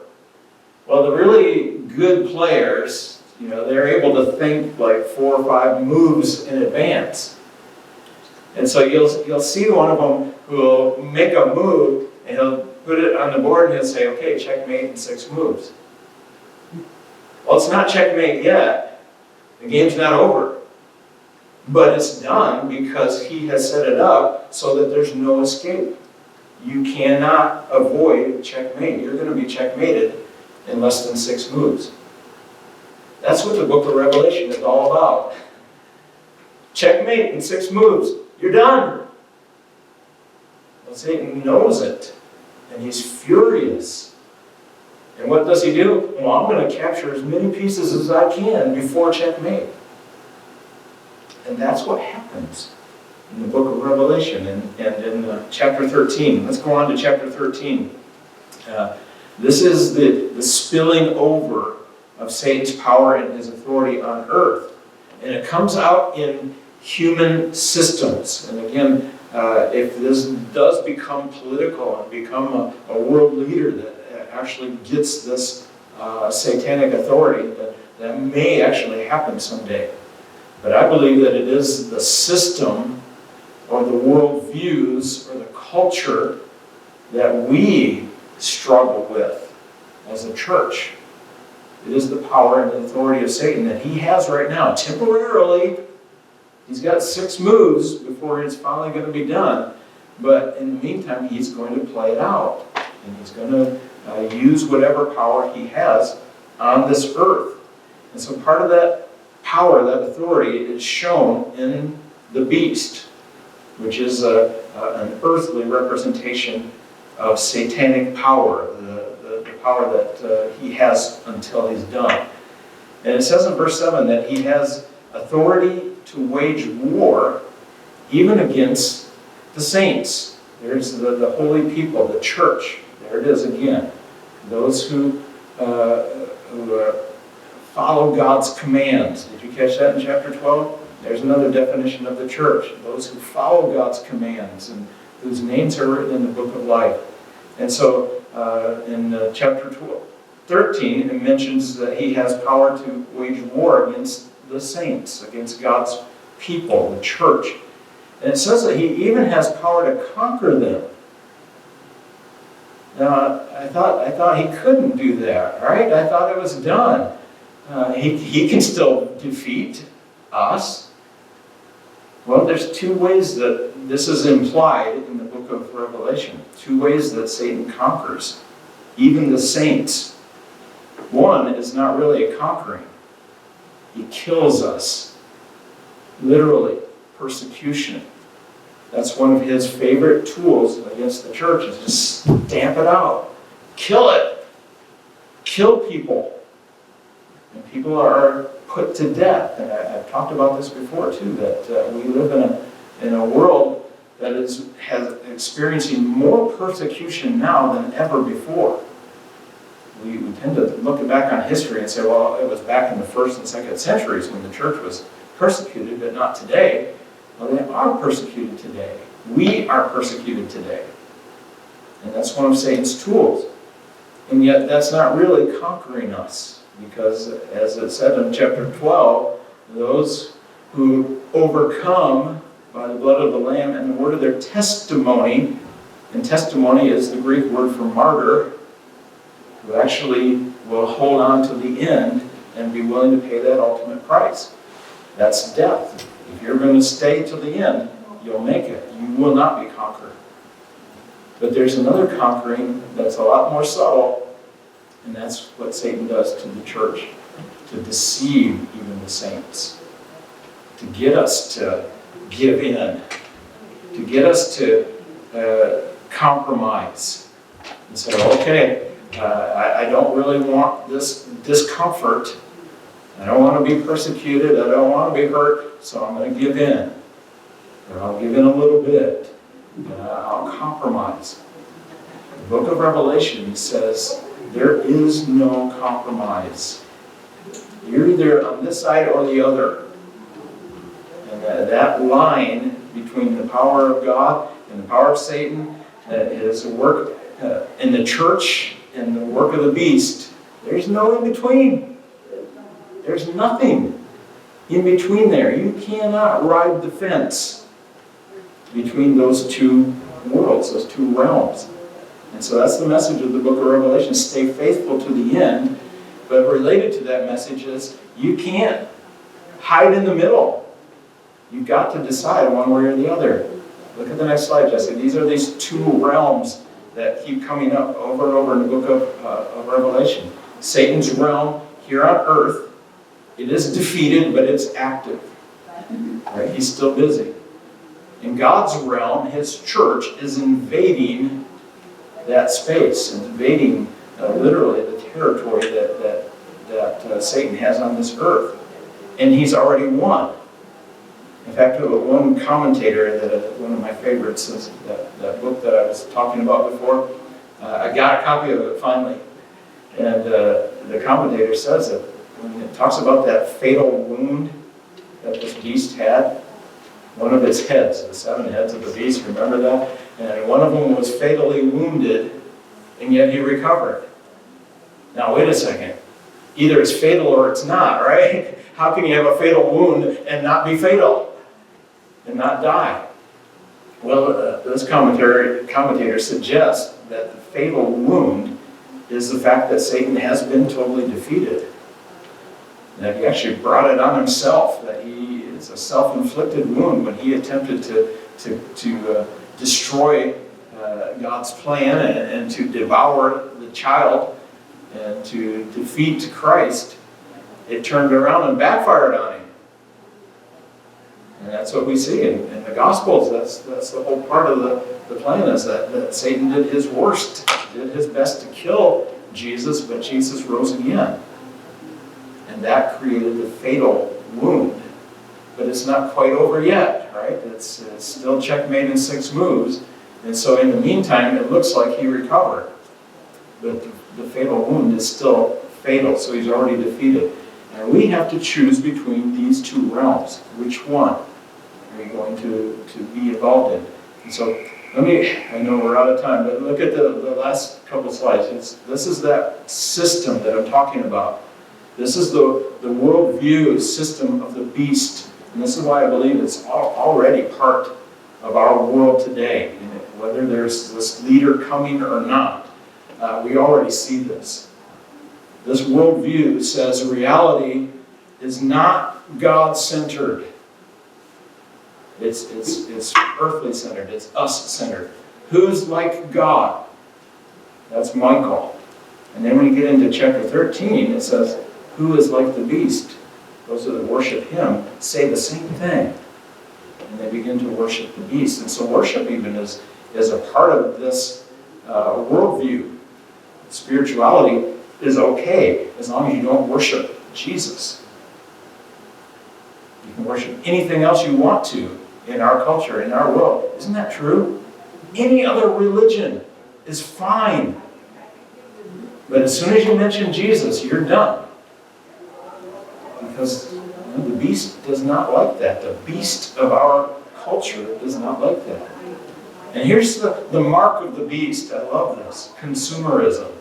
Well, the really good players, they're able to think like 4 or 5 moves in advance. And so you'll see one of them who will make a move and he'll put it on the board and he'll say, okay, checkmate in 6 moves. Well, it's not checkmate yet. The game's not over. But it's done because he has set it up so that there's no escape. You cannot avoid checkmate. You're going to be checkmated in less than 6 moves. That's what the book of Revelation is all about. Checkmate in 6 moves. You're done. Well, Satan knows it, and he's furious. And what does he do? Well, I'm going to capture as many pieces as I can before checkmate. And that's what happens in the book of Revelation and in chapter 13. Let's go on to chapter 13. This is the spilling over of Satan's power and his authority on earth. And it comes out in human systems. And again, if this does become political and become a world leader that actually gets this satanic authority, that may actually happen someday. But I believe that it is the system or the world views or the culture that we struggle with as a church. It is the power and the authority of Satan that he has right now. Temporarily, he's got 6 moves before it's finally going to be done. But in the meantime, he's going to play it out. And he's going to use whatever power he has on this earth. And so part of that power, that authority, is shown in the beast, which is an earthly representation of satanic power, the power that he has until he's done. And it says in verse 7 that he has authority to wage war even against the saints. There's the holy people, the church. There it is again. Those who follow God's commands. Did you catch that in chapter 12? There's another definition of the church: those who follow God's commands and whose names are written in the book of life. And so in chapter 13, it mentions that he has power to wage war against the saints, against God's people, the church. And it says that he even has power to conquer them. Now, I thought he couldn't do that, right? I thought it was done. He can still defeat us. Well, there's two ways that this is implied in the book of Revelation. Two ways that Satan conquers, even the saints. One is not really a conquering. He kills us. Literally, persecution. That's one of his favorite tools against the church, is just stamp it out. Kill it. Kill people. And people are put to death. And I've talked about this before too, that we live in a world that has experiencing more persecution now than ever before. We tend to look back on history and say, well, it was back in the 1st and 2nd centuries when the church was persecuted, but not today. Well, they are persecuted today. We are persecuted today. And that's one of Satan's tools. And yet that's not really conquering us, because as it said in chapter 12, those who overcome by the blood of the Lamb and the word of their testimony, and testimony is the Greek word for martyr, who actually will hold on to the end and be willing to pay that ultimate price. That's death. If you're going to stay to the end, you'll make it. You will not be conquered. But there's another conquering that's a lot more subtle, and that's what Satan does to the church, to deceive even the saints, to get us to give in, to get us to compromise and say, okay, I don't really want this discomfort. I don't want to be persecuted. I don't want to be hurt, so I'm going to give in. Or I'll give in a little bit. I'll compromise. The book of Revelation says there is no compromise. You're either on this side or the other. And that line between the power of God and the power of Satan is a work in the church and the work of the beast. There's no in between. There's nothing in between there. You cannot ride the fence between those two worlds, those two realms. And so that's the message of the book of Revelation. Stay faithful to the end. But related to that message is you can't hide in the middle. You've got to decide one way or the other. Look at the next slide, Jesse. These are these two realms that keep coming up over and over in the book of Revelation. Satan's realm here on earth, it is defeated, but it's active. Right? He's still busy. In God's realm, his church is invading that space, invading literally the territory that Satan has on this earth. And he's already won. In fact, one commentator, one of my favorites, is that book that I was talking about before, I got a copy of it finally. And the commentator says that when it talks about that fatal wound that this beast had, one of its heads, the 7 heads of the beast, remember that? And one of them was fatally wounded, and yet he recovered. Now, wait a second. Either it's fatal or it's not, right? How can you have a fatal wound and not be fatal? And not die? Well, this commentator suggests that the fatal wound is the fact that Satan has been totally defeated. That he actually brought it on himself, that it's a self-inflicted wound when he attempted to destroy God's plan and to devour the child and to defeat Christ. It turned around and backfired on him. And that's what we see in the Gospels. That's the whole part of the plan, is that Satan did his worst, did his best to kill Jesus, but Jesus rose again. And that created the fatal wound. But it's not quite over yet, right? It's still checkmate in 6 moves. And so in the meantime, it looks like he recovered. But the fatal wound is still fatal, so he's already defeated. And we have to choose between these two realms. Which one are you going to be involved in? And so I know we're out of time, but look at the last couple slides. This is that system that I'm talking about. This is the worldview system of the beast. And this is why I believe it's already part of our world today. Whether there's this leader coming or not, we already see this. This worldview says reality is not God-centered. It's earthly centered. It's us centered. Who's like God? That's Michael. And then when you get into chapter 13, it says, who is like the beast? Those that worship him say the same thing. And they begin to worship the beast. And so worship even is a part of this worldview. Spirituality is okay as long as you don't worship Jesus. You can worship anything else you want to in our culture, in our world. Isn't that true? Any other religion is fine. But as soon as you mention Jesus, you're done. Because the beast does not like that. The beast of our culture does not like that. And here's the mark of the beast. I love this. Consumerism.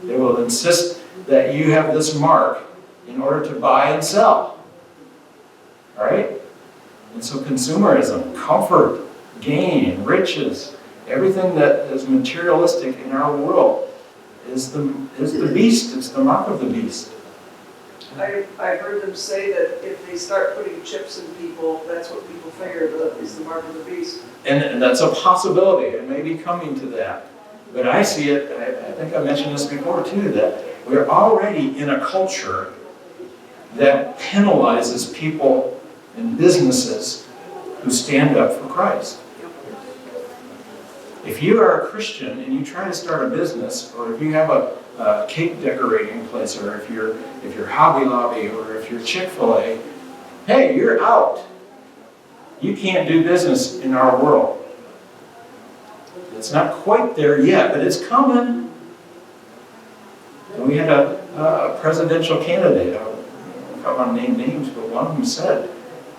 They will insist that you have this mark in order to buy and sell. All right? And so consumerism, comfort, gain, riches, everything that is materialistic in our world is the beast. It's the mark of the beast. I heard them say that if they start putting chips in people, that's what people figure is the mark of the beast. And that's a possibility. It may be coming to that. But I see it, I think I mentioned this before too, that we're already in a culture that penalizes people and businesses who stand up for Christ. If you are a Christian and you try to start a business, or if you have a cake decorating place, or if you're Hobby Lobby, or if you're Chick-fil-A, hey, you're out. You can't do business in our world. It's not quite there yet, but it's coming. And we had a presidential candidate, I don't want to name names, but one of them said,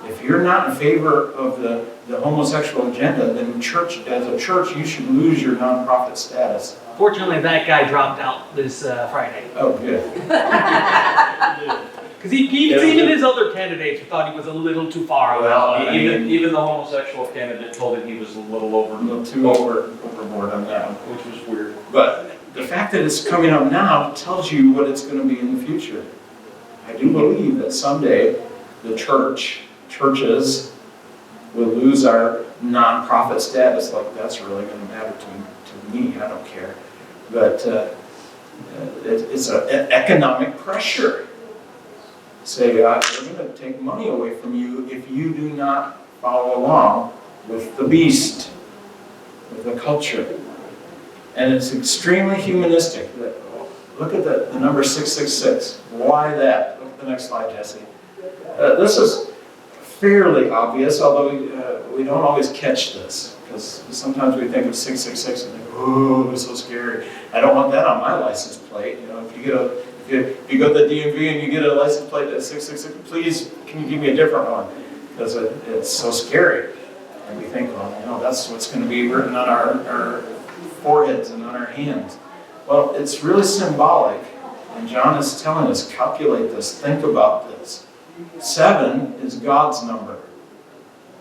if you're not in favor of the homosexual agenda, then as a church, you should lose your nonprofit status. Fortunately, that guy dropped out this Friday. Oh, good. Because even his other candidates thought he was a little too far. Well, Even the homosexual candidate told him he was a little too overboard on that one. which was weird. But the fact that it's coming up now tells you what it's going to be in the future. I do believe that someday the churches will lose our nonprofit status. Like, that's really going to matter to me. I don't care. But it's an economic pressure. Say, we're going to take money away from you if you do not follow along with the beast, with the culture. And it's extremely humanistic. Look at the number 666. Why that? Look at the next slide, Jesse. This is fairly obvious, although we don't always catch this. Because sometimes we think of 666 and think, oh, it's so scary. I don't want that on my license plate. You know, if you go to the DMV and you get a license plate that's 666, please, can you give me a different one? Because it's so scary. And we think, well, that's what's going to be written on our foreheads and on our hands. Well, it's really symbolic. And John is telling us, calculate this, think about this. 7 is God's number.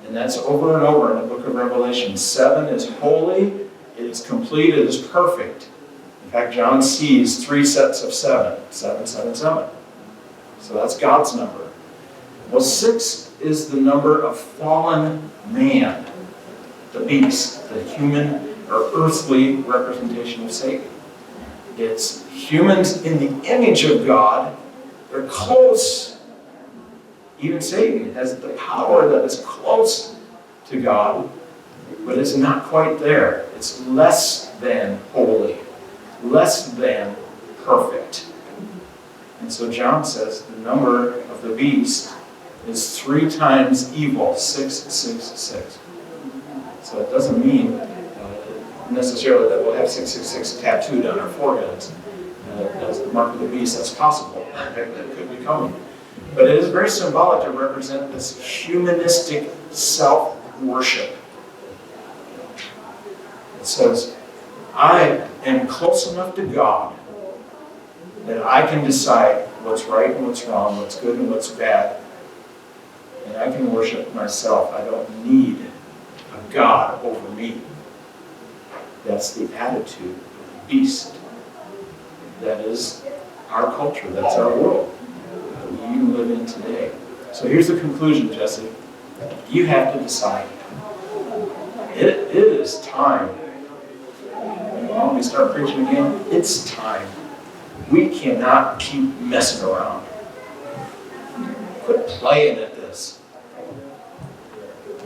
And that's over and over in the book of Revelation. 7 is holy, it is complete, it is perfect. In fact, John sees 3 sets of 7. 7, 7, 7. So that's God's number. Well, 6 is the number of fallen man, the beast, the human or earthly representation of Satan. It's humans in the image of God. They're close. Even Satan has the power that is close to God, but it's not quite there. It's less than holy, less than perfect. And so John says the number of the beast is 3 times evil, 666. So it doesn't mean necessarily that we'll have 666 tattooed on our foreheads. as the mark of the beast. That's possible. That could be coming. But it is very symbolic to represent this humanistic self-worship. It says, I am close enough to God that I can decide what's right and what's wrong, what's good and what's bad. And I can worship myself. I don't need a God over me. That's the attitude of the beast. That is our culture. That's our world that we live in today. So here's the conclusion, Jesse. You have to decide. It is time. When we start preaching again, it's time. We cannot keep messing around. Quit playing at this.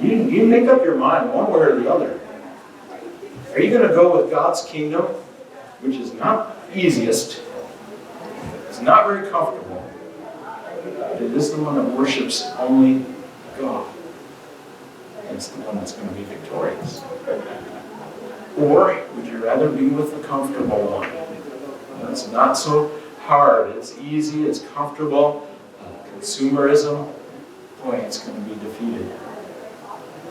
You make up your mind one way or the other. Are you going to go with God's kingdom, which is not easiest, it's not very comfortable, but it is the one that worships only God. It's the one that's going to be victorious. Or would you rather be with the comfortable one? It's not so hard, it's easy, it's comfortable. Consumerism, boy, it's going to be defeated.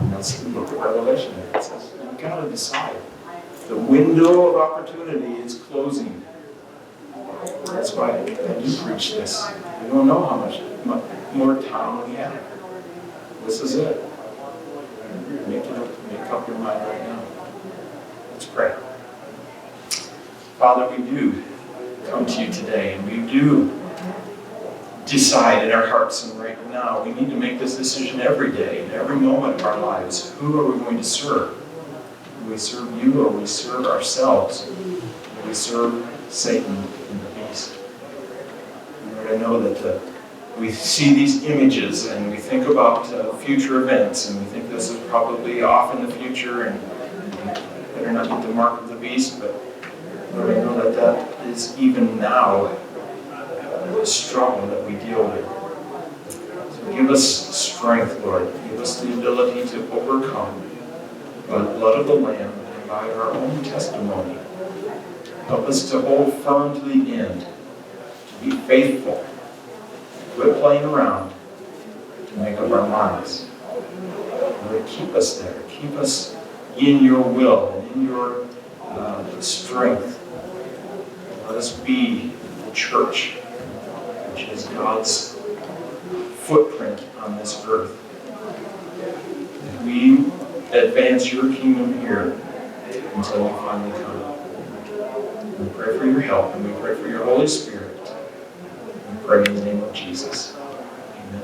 And that's the book of Revelation. It says, you've got to decide. The window of opportunity is closing. That's why I do preach this. We don't know how much more time we have. This is it. Make up your mind right now. Let's pray. Father, we do come to you today, and we do decide in our hearts, and right now we need to make this decision every day, in every moment of our lives. Who are we going to serve? Do we serve you, or we serve ourselves? Do we serve Satan and the beast? Lord, I know that we see these images and we think about future events, and we think this is probably off in the future, and we better not get the mark of the beast, but Lord, I know that that is even now the struggle that we deal with. So give us strength, Lord. Give us the ability to overcome by the blood of the Lamb and by our own testimony. Help us to hold firm to the end, to be faithful, quit playing around, to make up our minds. Lord, keep us there. Keep us in your will and in your strength. Let us be the church, which is God's footprint on this earth. And we advance your kingdom here until you finally come. We pray for your help, and we pray for your Holy Spirit. We pray in the name of Jesus. Amen.